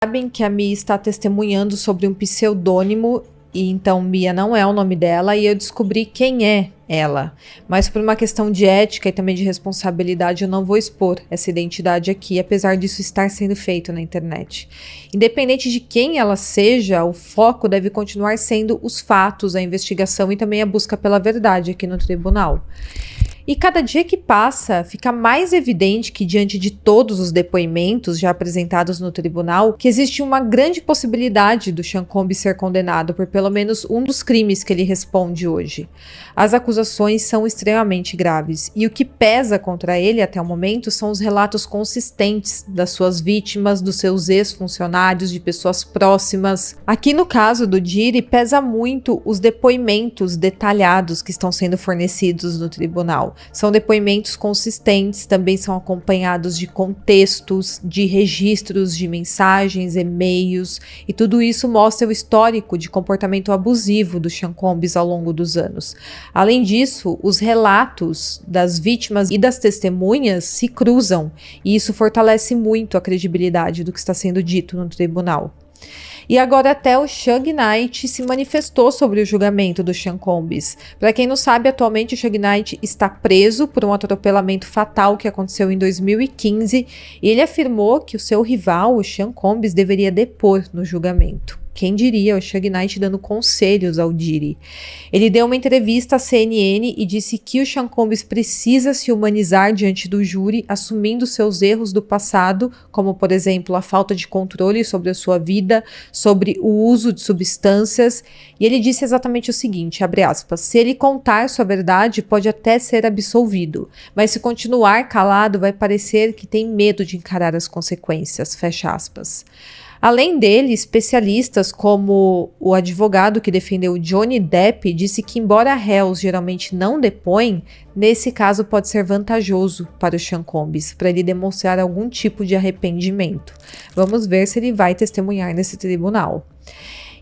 Sabem que a Mia está testemunhando sobre um pseudônimo, e então Mia não é o nome dela, e eu descobri quem é ela. Mas por uma questão de ética e também de responsabilidade, eu não vou expor essa identidade aqui, apesar disso estar sendo feito na internet. Independente de quem ela seja, o foco deve continuar sendo os fatos, a investigação e também a busca pela verdade aqui no tribunal. E cada dia que passa, fica mais evidente que, diante de todos os depoimentos já apresentados no tribunal, que existe uma grande possibilidade do Sean Combs ser condenado por pelo menos um dos crimes que ele responde hoje. As acusações são extremamente graves, e o que pesa contra ele até o momento são os relatos consistentes das suas vítimas, dos seus ex-funcionários, de pessoas próximas. Aqui no caso do Diri, pesa muito os depoimentos detalhados que estão sendo fornecidos no tribunal. São depoimentos consistentes, também são acompanhados de contextos, de registros de mensagens, e-mails, e tudo isso mostra o histórico de comportamento abusivo do Sean Combs ao longo dos anos. Além disso, os relatos das vítimas e das testemunhas se cruzam, e isso fortalece muito a credibilidade do que está sendo dito no tribunal. E agora até o Suge Knight se manifestou sobre o julgamento do Sean Combs. Para quem não sabe, atualmente o Suge Knight está preso por um atropelamento fatal que aconteceu em 2015 e ele afirmou que o seu rival, o Sean Combs, deveria depor no julgamento. Quem diria, o Suge Knight dando conselhos ao Diri. Ele deu uma entrevista à CNN e disse que o Sean Combs precisa se humanizar diante do júri, assumindo seus erros do passado, como por exemplo a falta de controle sobre a sua vida, sobre o uso de substâncias, e ele disse exatamente o seguinte, abre aspas, se ele contar sua verdade pode até ser absolvido, mas se continuar calado vai parecer que tem medo de encarar as consequências, fecha aspas. Além dele, especialistas como o advogado que defendeu Johnny Depp disse que, embora réus geralmente não depõem, nesse caso pode ser vantajoso para o Sean Combs, para ele demonstrar algum tipo de arrependimento. Vamos ver se ele vai testemunhar nesse tribunal.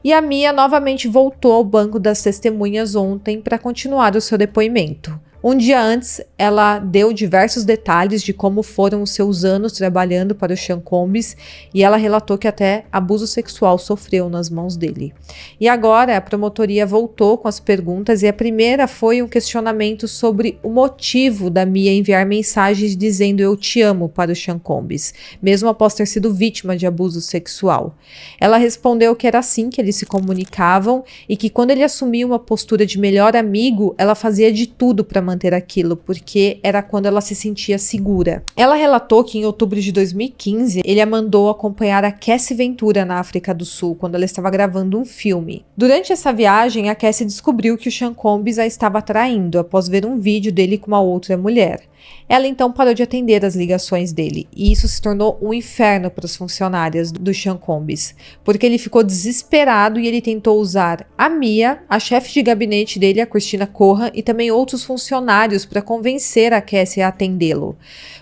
E a Mia novamente voltou ao banco das testemunhas ontem para continuar o seu depoimento. Um dia antes, ela deu diversos detalhes de como foram os seus anos trabalhando para o Sean Combs e ela relatou que até abuso sexual sofreu nas mãos dele. E agora a promotoria voltou com as perguntas e a primeira foi um questionamento sobre o motivo da Mia enviar mensagens dizendo eu te amo para o Sean Combs, mesmo após ter sido vítima de abuso sexual. Ela respondeu que era assim que eles se comunicavam e que quando ele assumia uma postura de melhor amigo, ela fazia de tudo para manter aquilo, porque era quando ela se sentia segura. Ela relatou que em outubro de 2015, ele a mandou acompanhar a Cassie Ventura na África do Sul, quando ela estava gravando um filme. Durante essa viagem, a Cassie descobriu que o Sean Combs a estava traindo, após ver um vídeo dele com uma outra mulher. Ela então parou de atender as ligações dele, e isso se tornou um inferno para as funcionárias do Sean Combs, porque ele ficou desesperado e ele tentou usar a Mia, a chefe de gabinete dele, a Christina Kohan, e também outros funcionários para convencer a Cassie a atendê-lo.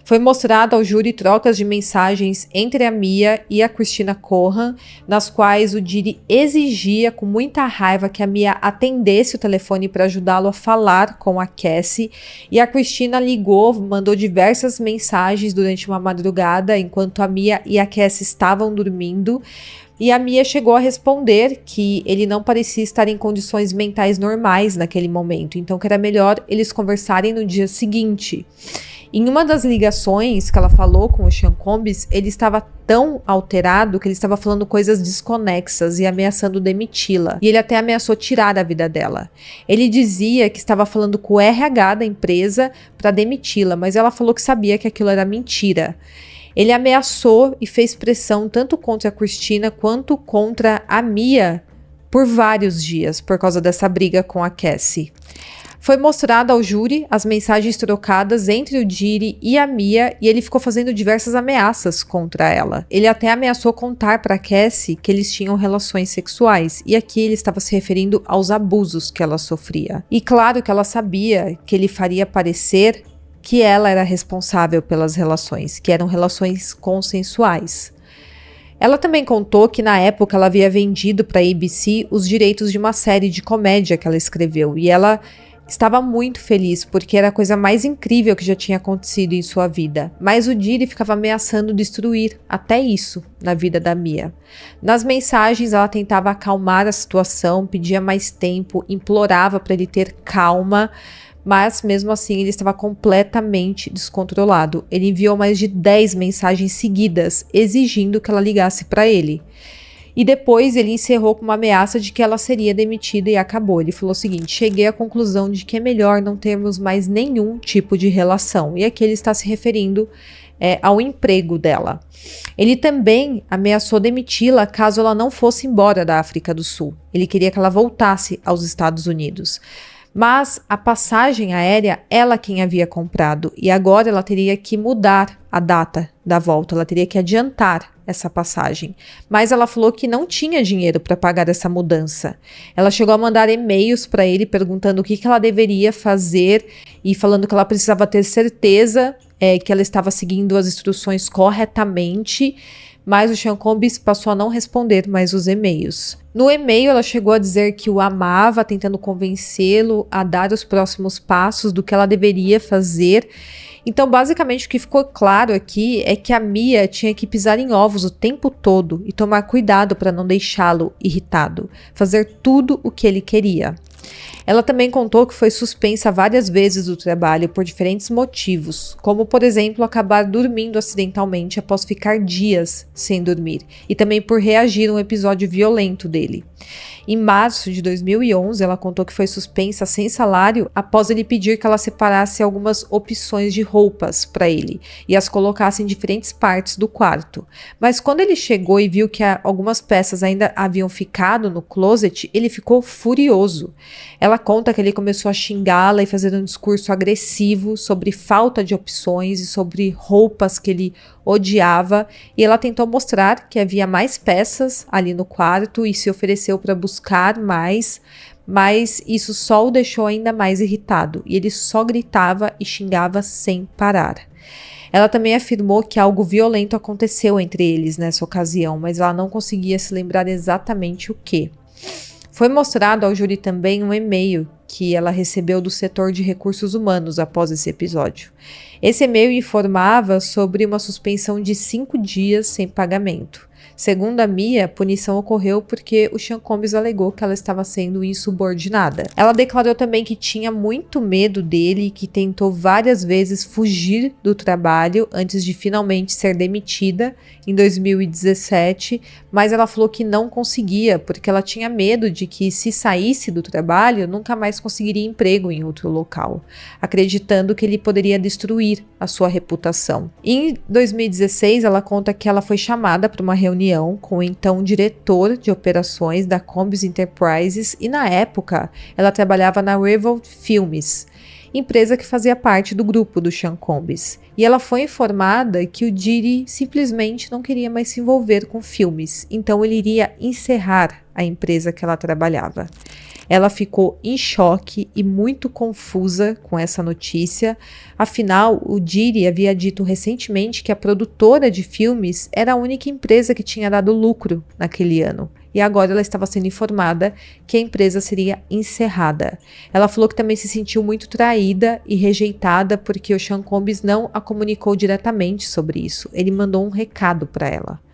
Foi mostrado ao júri trocas de mensagens entre a Mia e a Christina Kohan, nas quais o Diri exigia com muita raiva que a Mia atendesse o telefone para ajudá-lo a falar com a Cassie, e a Christina ligou, mandou diversas mensagens durante uma madrugada enquanto a Mia e a Cassie estavam dormindo, e a Mia chegou a responder que ele não parecia estar em condições mentais normais naquele momento, então que era melhor eles conversarem no dia seguinte. Em uma das ligações que ela falou com o Sean Combs, ele estava tão alterado que ele estava falando coisas desconexas e ameaçando demiti-la. E ele até ameaçou tirar a vida dela. Ele dizia que estava falando com o RH da empresa para demiti-la, mas ela falou que sabia que aquilo era mentira. Ele ameaçou e fez pressão tanto contra a Christina quanto contra a Mia por vários dias, por causa dessa briga com a Cassie. Foi mostrado ao júri as mensagens trocadas entre o Diri e a Mia e ele ficou fazendo diversas ameaças contra ela. Ele até ameaçou contar para Cassie que eles tinham relações sexuais e aqui ele estava se referindo aos abusos que ela sofria. E claro que ela sabia que ele faria parecer que ela era responsável pelas relações, que eram relações consensuais. Ela também contou que na época ela havia vendido para a ABC os direitos de uma série de comédia que ela escreveu e ela estava muito feliz, porque era a coisa mais incrível que já tinha acontecido em sua vida. Mas o Diri ficava ameaçando destruir até isso na vida da Mia. Nas mensagens, ela tentava acalmar a situação, pedia mais tempo, implorava para ele ter calma, mas mesmo assim ele estava completamente descontrolado. Ele enviou mais de 10 mensagens seguidas, exigindo que ela ligasse para ele. E depois ele encerrou com uma ameaça de que ela seria demitida e acabou. Ele falou o seguinte: cheguei à conclusão de que é melhor não termos mais nenhum tipo de relação. E aqui ele está se referindo ao emprego dela. Ele também ameaçou demiti-la caso ela não fosse embora da África do Sul. Ele queria que ela voltasse aos Estados Unidos. Mas a passagem aérea, ela quem havia comprado, e agora ela teria que mudar a data da volta, ela teria que adiantar essa passagem. Mas ela falou que não tinha dinheiro para pagar essa mudança. Ela chegou a mandar e-mails para ele perguntando o que ela deveria fazer e falando que ela precisava ter certeza que ela estava seguindo as instruções corretamente. Mas o Sean Combs passou a não responder mais os e-mails. No e-mail, ela chegou a dizer que o amava, tentando convencê-lo a dar os próximos passos do que ela deveria fazer. Então, basicamente, o que ficou claro aqui é que a Mia tinha que pisar em ovos o tempo todo e tomar cuidado para não deixá-lo irritado, fazer tudo o que ele queria. Ela também contou que foi suspensa várias vezes do trabalho por diferentes motivos, como, por exemplo, acabar dormindo acidentalmente após ficar dias sem dormir, e também por reagir a um episódio violento dele. Em março de 2011, ela contou que foi suspensa sem salário após ele pedir que ela separasse algumas opções de roupas para ele e as colocasse em diferentes partes do quarto. Mas quando ele chegou e viu que algumas peças ainda haviam ficado no closet, ele ficou furioso. Ela conta que ele começou a xingá-la e fazer um discurso agressivo sobre falta de opções e sobre roupas que ele odiava, e ela tentou mostrar que havia mais peças ali no quarto e se ofereceu para buscar mais, mas isso só o deixou ainda mais irritado, e ele só gritava e xingava sem parar. Ela também afirmou que algo violento aconteceu entre eles nessa ocasião, mas ela não conseguia se lembrar exatamente o que. Foi mostrado ao júri também um e-mail que ela recebeu do setor de recursos humanos após esse episódio. Esse e-mail informava sobre uma suspensão de 5 dias sem pagamento. Segundo a Mia, a punição ocorreu porque o Sean Combs alegou que ela estava sendo insubordinada. Ela declarou também que tinha muito medo dele e que tentou várias vezes fugir do trabalho antes de finalmente ser demitida em 2017, mas ela falou que não conseguia porque ela tinha medo de que, se saísse do trabalho, nunca mais conseguiria emprego em outro local, acreditando que ele poderia destruir a sua reputação. Em 2016, ela conta que ela foi chamada para uma reunião com o então diretor de operações da Combs Enterprises, e na época ela trabalhava na Revolt Filmes, empresa que fazia parte do grupo do Sean Combs, e ela foi informada que o Diri simplesmente não queria mais se envolver com filmes, então ele iria encerrar a empresa que ela trabalhava. Ela ficou em choque e muito confusa com essa notícia. Afinal, o Diri havia dito recentemente que a produtora de filmes era a única empresa que tinha dado lucro naquele ano. E agora ela estava sendo informada que a empresa seria encerrada. Ela falou que também se sentiu muito traída e rejeitada porque o Sean Combs não a comunicou diretamente sobre isso. Ele mandou um recado para ela.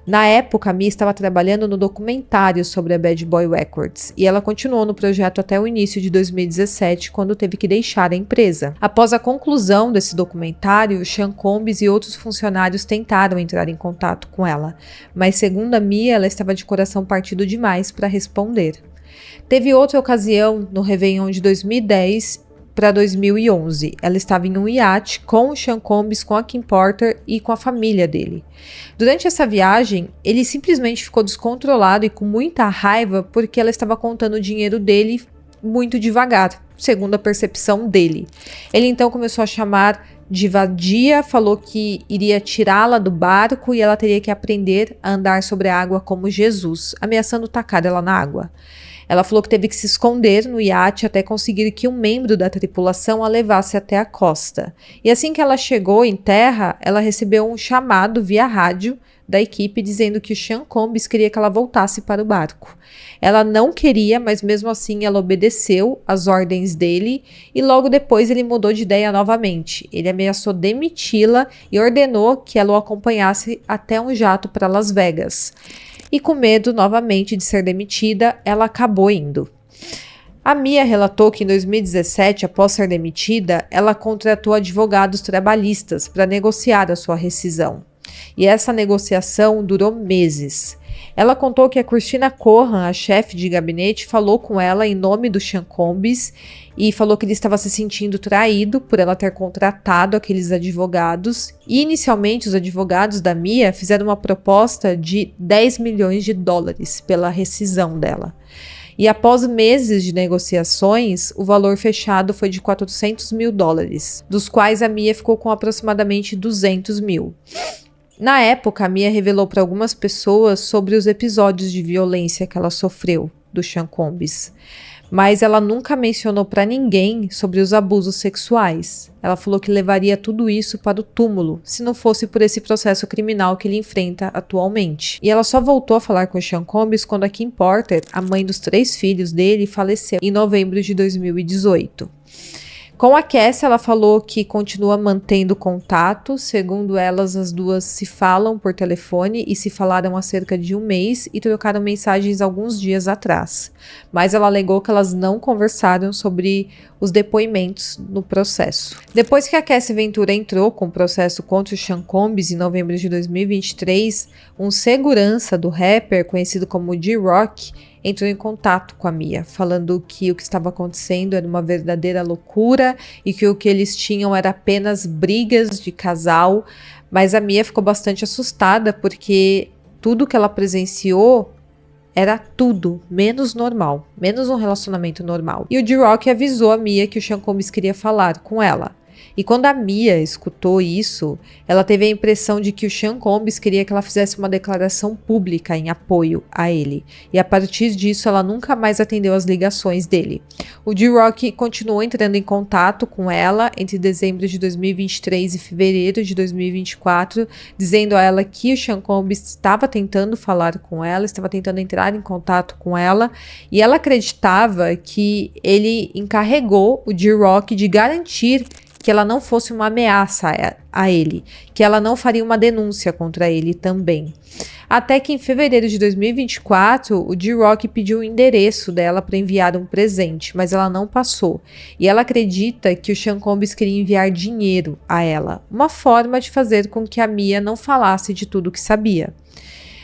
Na época, a Mia estava trabalhando no documentário sobre a Bad Boy Records e ela continuou no projeto até o início de 2017, quando teve que deixar a empresa. Após a conclusão desse documentário, Sean Combs e outros funcionários tentaram entrar em contato com ela, mas segundo a Mia, ela estava de coração partido demais para responder. Teve outra ocasião no Réveillon de 2010 para 2011. Ela estava em um iate com o Sean Combs, com a Kim Porter e com a família dele. Durante essa viagem, ele simplesmente ficou descontrolado e com muita raiva porque ela estava contando o dinheiro dele muito devagar, segundo a percepção dele. Ele então começou a chamar de vadia, falou que iria tirá-la do barco e ela teria que aprender a andar sobre a água como Jesus, ameaçando tacar ela na água. Ela falou que teve que se esconder no iate até conseguir que um membro da tripulação a levasse até a costa. E assim que ela chegou em terra, ela recebeu um chamado via rádio da equipe dizendo que o Sean Combs queria que ela voltasse para o barco. Ela não queria, mas mesmo assim ela obedeceu às ordens dele e logo depois ele mudou de ideia novamente. Ele ameaçou demiti-la e ordenou que ela o acompanhasse até um jato para Las Vegas. E com medo novamente de ser demitida, ela acabou indo. A Mia relatou que em 2017, após ser demitida, ela contratou advogados trabalhistas para negociar a sua rescisão. E essa negociação durou meses. Ela contou que a Christina Cohan, a chefe de gabinete, falou com ela em nome do Sean Combs e falou que ele estava se sentindo traído por ela ter contratado aqueles advogados. E inicialmente os advogados da Mia fizeram uma proposta de 10 milhões de dólares pela rescisão dela. E após meses de negociações, o valor fechado foi de 400 mil dólares, dos quais a Mia ficou com aproximadamente 200 mil. Na época, a Mia revelou para algumas pessoas sobre os episódios de violência que ela sofreu do Sean Combs, mas ela nunca mencionou para ninguém sobre os abusos sexuais. Ela falou que levaria tudo isso para o túmulo, se não fosse por esse processo criminal que ele enfrenta atualmente. E ela só voltou a falar com o Sean Combs quando a Kim Porter, a mãe dos 3 filhos dele, faleceu em novembro de 2018. Com a Cassie, ela falou que continua mantendo contato. Segundo elas, as duas se falam por telefone e se falaram há cerca de um mês e trocaram mensagens alguns dias atrás. Mas ela alegou que elas não conversaram sobre os depoimentos no processo. Depois que a Cassie Ventura entrou com o processo contra o Sean Combs em novembro de 2023, um segurança do rapper, conhecido como D-Rock, entrou em contato com a Mia, falando que o que estava acontecendo era uma verdadeira loucura e que o que eles tinham era apenas brigas de casal, mas a Mia ficou bastante assustada porque tudo que ela presenciou era tudo menos normal, menos um relacionamento normal. E o D-Rock avisou a Mia que o Sean Combs queria falar com ela. E quando a Mia escutou isso, ela teve a impressão de que o Sean Combs queria que ela fizesse uma declaração pública em apoio a ele. E a partir disso, ela nunca mais atendeu as ligações dele. O D-Rock continuou entrando em contato com ela entre dezembro de 2023 e fevereiro de 2024, dizendo a ela que o Sean Combs estava tentando falar com ela, estava tentando entrar em contato com ela, e ela acreditava que ele encarregou o D-Rock de garantir que ela não fosse uma ameaça a ele, que ela não faria uma denúncia contra ele também. Até que em fevereiro de 2024, o D-Rock pediu o endereço dela para enviar um presente, mas ela não passou. E ela acredita que o Sean Combs queria enviar dinheiro a ela, uma forma de fazer com que a Mia não falasse de tudo que sabia.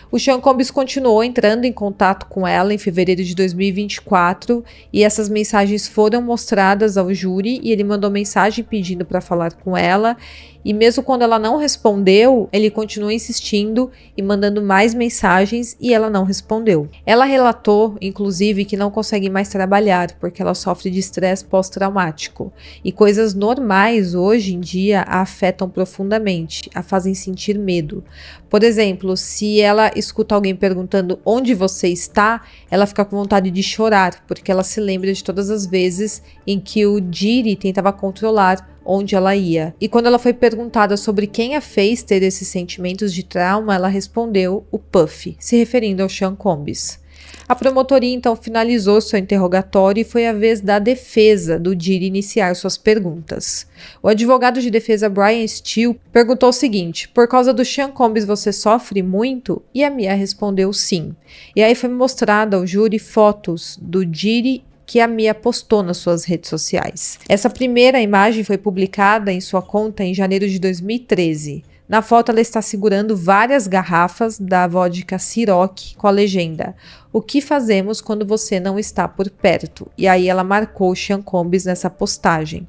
O Sean Combs continuou entrando em contato com ela em fevereiro de 2024 e essas mensagens foram mostradas ao júri e ele mandou mensagem pedindo para falar com ela. E mesmo quando ela não respondeu, ele continuou insistindo e mandando mais mensagens e ela não respondeu. Ela relatou, inclusive, que não consegue mais trabalhar porque ela sofre de estresse pós-traumático. E coisas normais hoje em dia a afetam profundamente, a fazem sentir medo. Por exemplo, se ela escuta alguém perguntando onde você está, ela fica com vontade de chorar, porque ela se lembra de todas as vezes em que o Diddy tentava controlar onde ela ia. E quando ela foi perguntada sobre quem a fez ter esses sentimentos de trauma, ela respondeu o Puff, se referindo ao Sean Combs. A promotoria então finalizou seu interrogatório e foi a vez da defesa do Diddy iniciar suas perguntas. O advogado de defesa Brian Steele perguntou o seguinte: por causa do Sean Combs você sofre muito? E a Mia respondeu sim. E aí foi mostrada ao júri fotos do Diddy que a Mia postou nas suas redes sociais. Essa primeira imagem foi publicada em sua conta em janeiro de 2013. Na foto ela está segurando várias garrafas da vodka Ciroc com a legenda: o que fazemos quando você não está por perto? E aí ela marcou o Sean Combs nessa postagem.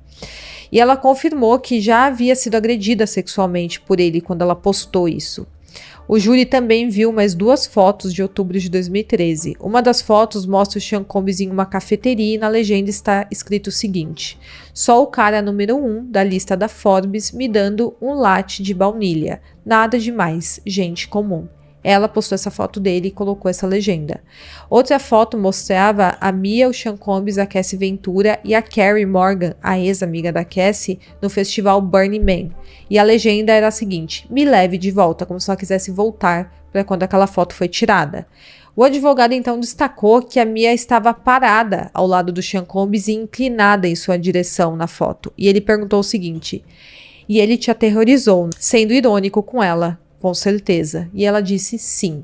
E ela confirmou que já havia sido agredida sexualmente por ele quando ela postou isso. O júri também viu mais 2 fotos de outubro de 2013. Uma das fotos mostra o Sean Combs em uma cafeteria e na legenda está escrito o seguinte: só o cara número 1 da lista da Forbes me dando um latte de baunilha. Nada demais, gente comum. Ela postou essa foto dele e colocou essa legenda. Outra foto mostrava a Mia, o Sean Combs, a Cassie Ventura e a Carey Morgan, a ex-amiga da Cassie, no festival Burning Man. E a legenda era a seguinte: me leve de volta, como se ela quisesse voltar para quando aquela foto foi tirada. O advogado então destacou que a Mia estava parada ao lado do Sean Combs e inclinada em sua direção na foto. E ele perguntou o seguinte: e ele te aterrorizou, sendo irônico com ela, com certeza. E ela disse sim.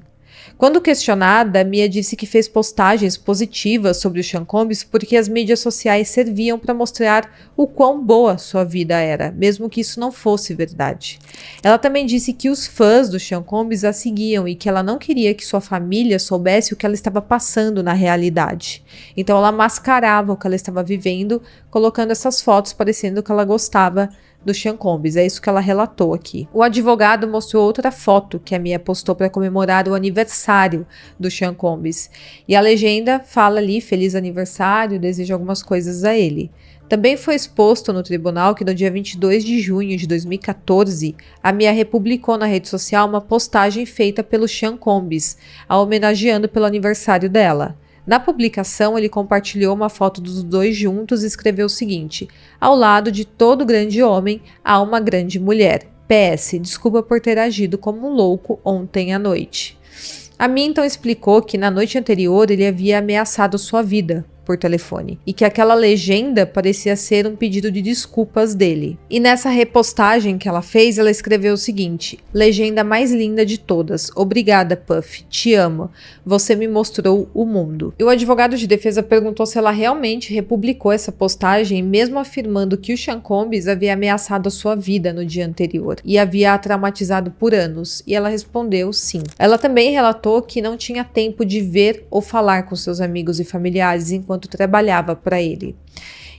Quando questionada, Mia disse que fez postagens positivas sobre o Sean Combs porque as mídias sociais serviam para mostrar o quão boa sua vida era, mesmo que isso não fosse verdade. Ela também disse que os fãs do Sean Combs a seguiam e que ela não queria que sua família soubesse o que ela estava passando na realidade. Então ela mascarava o que ela estava vivendo, colocando essas fotos parecendo que ela gostava do Sean Combs, é isso que ela relatou aqui. O advogado mostrou outra foto que a Mia postou para comemorar o aniversário do Sean Combs. E a legenda fala ali, feliz aniversário, deseja algumas coisas a ele. Também foi exposto no tribunal que no dia 22 de junho de 2014, a Mia republicou na rede social uma postagem feita pelo Sean Combs, a homenageando pelo aniversário dela. Na publicação, ele compartilhou uma foto dos dois juntos e escreveu o seguinte: ao lado de todo grande homem, há uma grande mulher. PS, desculpa por ter agido como um louco ontem à noite. A Mia então explicou que na noite anterior ele havia ameaçado sua vida por telefone e que aquela legenda parecia ser um pedido de desculpas dele. E nessa repostagem que ela fez, ela escreveu o seguinte: legenda mais linda de todas. Obrigada, Puff. Te amo. Você me mostrou o mundo. E o advogado de defesa perguntou se ela realmente republicou essa postagem, mesmo afirmando que o Sean Combs havia ameaçado a sua vida no dia anterior e havia a traumatizado por anos. E ela respondeu sim. Ela também relatou que não tinha tempo de ver ou falar com seus amigos e familiares enquanto trabalhava para ele.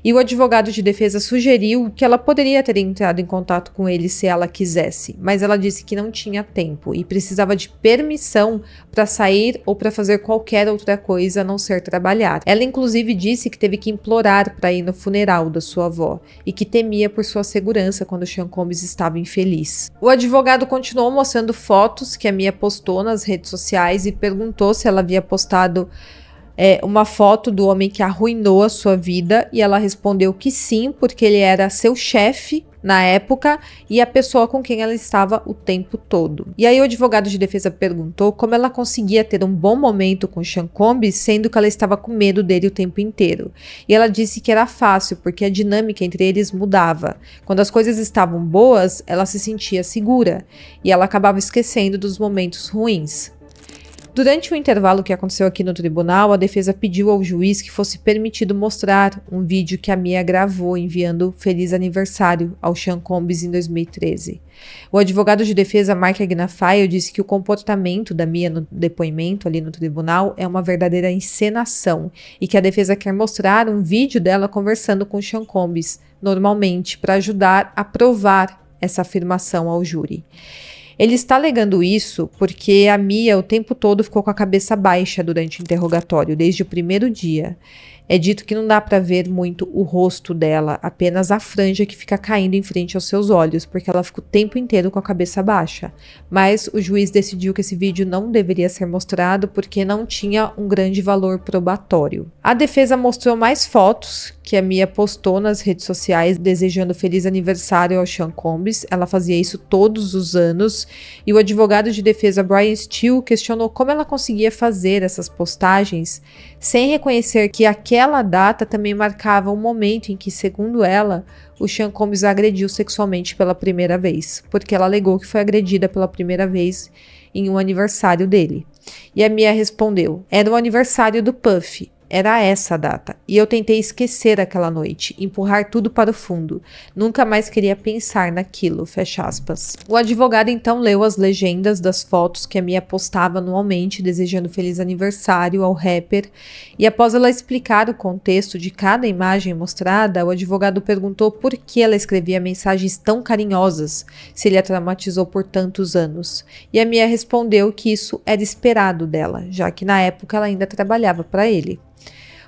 E o advogado de defesa sugeriu que ela poderia ter entrado em contato com ele se ela quisesse, mas ela disse que não tinha tempo e precisava de permissão para sair ou para fazer qualquer outra coisa a não ser trabalhar. Ela inclusive disse que teve que implorar para ir no funeral da sua avó e que temia por sua segurança quando Sean Combs estava infeliz. O advogado continuou mostrando fotos que a Mia postou nas redes sociais e perguntou se ela havia postado uma foto do homem que arruinou a sua vida, e ela respondeu que sim, porque ele era seu chefe na época e a pessoa com quem ela estava o tempo todo. E aí o advogado de defesa perguntou como ela conseguia ter um bom momento com Sean Combs, sendo que ela estava com medo dele o tempo inteiro. E ela disse que era fácil, porque a dinâmica entre eles mudava. Quando as coisas estavam boas, ela se sentia segura, e ela acabava esquecendo dos momentos ruins. Durante o intervalo que aconteceu aqui no tribunal, a defesa pediu ao juiz que fosse permitido mostrar um vídeo que a Mia gravou enviando feliz aniversário ao Sean Combs em 2013. O advogado de defesa Mark Agnifilo disse que o comportamento da Mia no depoimento ali no tribunal é uma verdadeira encenação e que a defesa quer mostrar um vídeo dela conversando com Sean Combs, normalmente, para ajudar a provar essa afirmação ao júri. Ele está alegando isso porque a Mia o tempo todo ficou com a cabeça baixa durante o interrogatório, desde o primeiro dia. É dito que não dá para ver muito o rosto dela, apenas a franja que fica caindo em frente aos seus olhos, porque ela fica o tempo inteiro com a cabeça baixa. Mas o juiz decidiu que esse vídeo não deveria ser mostrado porque não tinha um grande valor probatório. A defesa mostrou mais fotos que a Mia postou nas redes sociais desejando feliz aniversário ao Sean Combs. Ela fazia isso todos os anos, e o advogado de defesa Brian Steele questionou como ela conseguia fazer essas postagens sem reconhecer que aquela data também marcava um momento em que, segundo ela, o Sean Combs a agrediu sexualmente pela primeira vez, porque ela alegou que foi agredida pela primeira vez em um aniversário dele. E a Mia respondeu: era o aniversário do Puff. Era essa a data, e eu tentei esquecer aquela noite, empurrar tudo para o fundo. Nunca mais queria pensar naquilo, fecha aspas. O advogado então leu as legendas das fotos que a Mia postava anualmente, desejando feliz aniversário ao rapper, e após ela explicar o contexto de cada imagem mostrada, o advogado perguntou por que ela escrevia mensagens tão carinhosas, se ele a traumatizou por tantos anos. E a Mia respondeu que isso era esperado dela, já que na época ela ainda trabalhava para ele.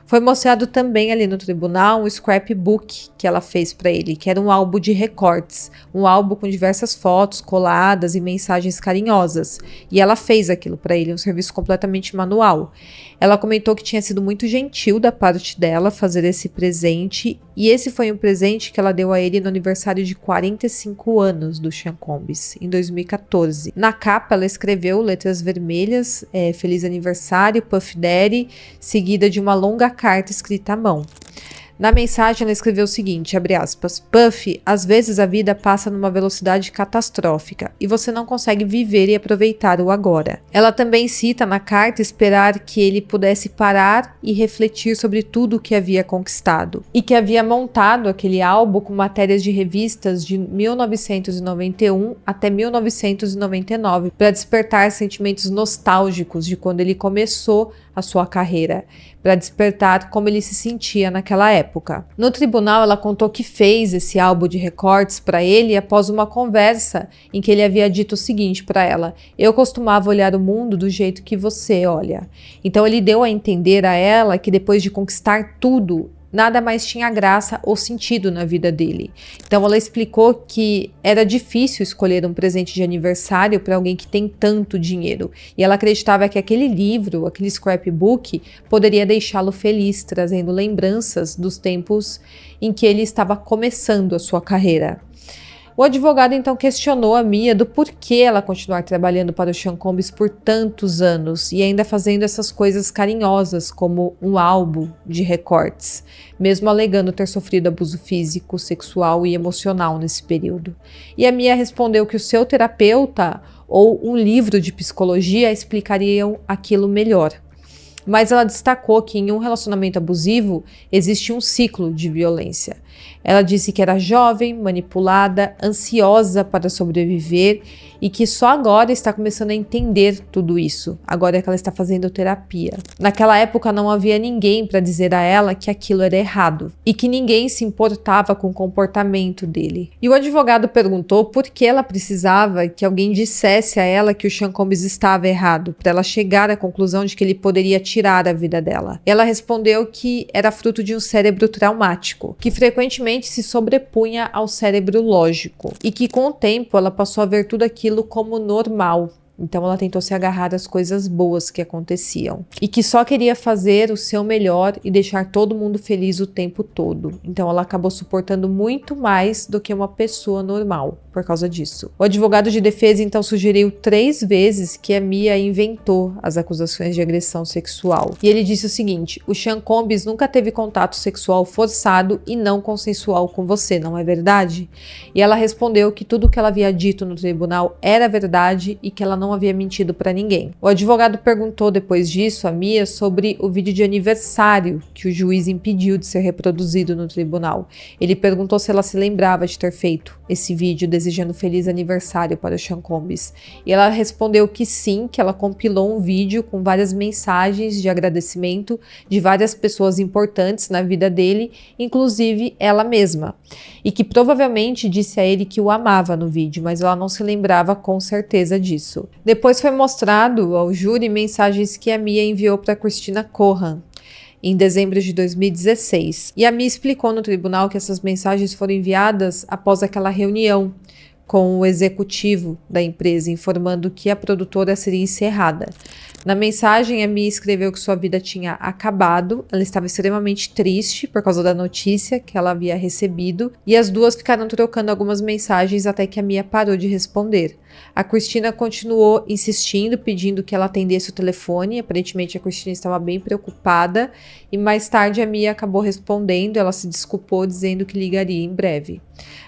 Foi mostrado também ali no tribunal um scrapbook que ela fez para ele, que era um álbum de recortes, um álbum com diversas fotos coladas e mensagens carinhosas. E ela fez aquilo para ele, um serviço completamente manual. Ela comentou que tinha sido muito gentil da parte dela fazer esse presente, e esse foi um presente que ela deu a ele no aniversário de 45 anos do Sean Combs, em 2014. Na capa, ela escreveu letras vermelhas, Feliz Aniversário, Puff Daddy, seguida de uma longa carta escrita à mão. Na mensagem, ela escreveu o seguinte, abre aspas, Puff, às vezes a vida passa numa velocidade catastrófica e você não consegue viver e aproveitar o agora. Ela também cita na carta esperar que ele pudesse parar e refletir sobre tudo o que havia conquistado e que havia montado aquele álbum com matérias de revistas de 1991 até 1999 para despertar sentimentos nostálgicos de quando ele começou a sua carreira, para despertar como ele se sentia naquela época. No tribunal, ela contou que fez esse álbum de recortes para ele após uma conversa em que ele havia dito o seguinte para ela: eu costumava olhar o mundo do jeito que você olha. Então ele deu a entender a ela que depois de conquistar tudo, nada mais tinha graça ou sentido na vida dele. Então ela explicou que era difícil escolher um presente de aniversário para alguém que tem tanto dinheiro. E ela acreditava que aquele livro, aquele scrapbook, poderia deixá-lo feliz, trazendo lembranças dos tempos em que ele estava começando a sua carreira. O advogado então questionou a Mia do porquê ela continuar trabalhando para o Sean Combs por tantos anos e ainda fazendo essas coisas carinhosas como um álbum de recortes, mesmo alegando ter sofrido abuso físico, sexual e emocional nesse período. E a Mia respondeu que o seu terapeuta ou um livro de psicologia explicariam aquilo melhor. Mas ela destacou que em um relacionamento abusivo existe um ciclo de violência. Ela disse que era jovem, manipulada, ansiosa para sobreviver e que só agora está começando a entender tudo isso, agora que ela está fazendo terapia. Naquela época não havia ninguém para dizer a ela que aquilo era errado e que ninguém se importava com o comportamento dele. E o advogado perguntou por que ela precisava que alguém dissesse a ela que o Sean Combs estava errado, para ela chegar à conclusão de que ele poderia tirar a vida dela. Ela respondeu que era fruto de um cérebro traumático, que frequentemente se sobrepunha ao cérebro lógico e que com o tempo ela passou a ver tudo aquilo como normal. Então ela tentou se agarrar às coisas boas que aconteciam e que só queria fazer o seu melhor e deixar todo mundo feliz o tempo todo. Então ela acabou suportando muito mais do que uma pessoa normal por causa disso. O advogado de defesa então sugeriu 3 vezes que a Mia inventou as acusações de agressão sexual. E ele disse o seguinte: o Sean Combs nunca teve contato sexual forçado e não consensual com você, não é verdade? E ela respondeu que tudo o que ela havia dito no tribunal era verdade e que ela não havia mentido para ninguém. O advogado perguntou depois disso a Mia sobre o vídeo de aniversário que o juiz impediu de ser reproduzido no tribunal. Ele perguntou se ela se lembrava de ter feito esse vídeo desejando feliz aniversário para o Sean Combs. E ela respondeu que sim, que ela compilou um vídeo com várias mensagens de agradecimento de várias pessoas importantes na vida dele, inclusive ela mesma. E que provavelmente disse a ele que o amava no vídeo, mas ela não se lembrava com certeza disso. Depois foi mostrado ao júri mensagens que a Mia enviou para Christina Kohan em dezembro de 2016. E a Mia explicou no tribunal que essas mensagens foram enviadas após aquela reunião com o executivo da empresa, informando que a produtora seria encerrada. Na mensagem, a Mia escreveu que sua vida tinha acabado, ela estava extremamente triste por causa da notícia que ela havia recebido, e as duas ficaram trocando algumas mensagens até que a Mia parou de responder. A Christina continuou insistindo, pedindo que ela atendesse o telefone. Aparentemente a Christina estava bem preocupada e mais tarde a Mia acabou respondendo. Ela se desculpou dizendo que ligaria em breve.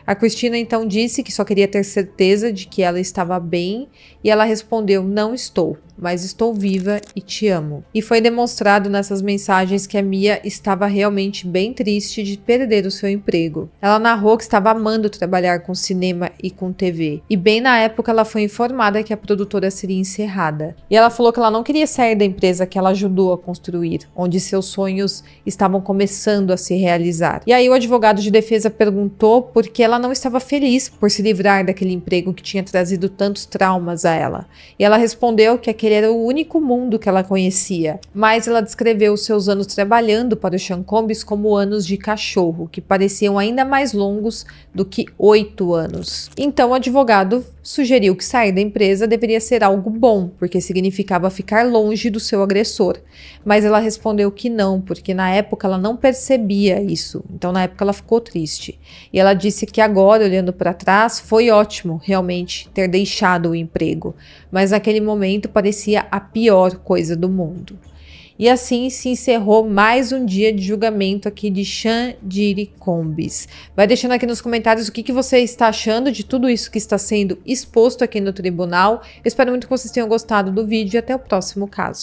A Christina então disse que só queria ter certeza de que ela estava bem e ela respondeu: não estou, mas estou viva e te amo. E foi demonstrado nessas mensagens que a Mia estava realmente bem triste de perder o seu emprego. Ela narrou que estava amando trabalhar com cinema e com TV. E bem na época ela foi informada que a produtora seria encerrada. E ela falou que ela não queria sair da empresa que ela ajudou a construir, onde seus sonhos estavam começando a se realizar. E aí o advogado de defesa perguntou por que ela não estava feliz por se livrar daquele emprego que tinha trazido tantos traumas a ela. E ela respondeu que aquele aquele era o único mundo que ela conhecia. Mas ela descreveu os seus anos trabalhando para o Sean Combs como anos de cachorro, que pareciam ainda mais longos do que 8 anos. Então o advogado sugeriu que sair da empresa deveria ser algo bom, porque significava ficar longe do seu agressor. Mas ela respondeu que não, porque na época ela não percebia isso. Então na época ela ficou triste. E ela disse que agora, olhando para trás, foi ótimo realmente ter deixado o emprego. Mas naquele momento parecia a pior coisa do mundo. E assim se encerrou mais um dia de julgamento aqui de Sean Diddy Combs. Vai deixando aqui nos comentários o que você está achando de tudo isso que está sendo exposto aqui no tribunal. Eu espero muito que vocês tenham gostado do vídeo e até o próximo caso.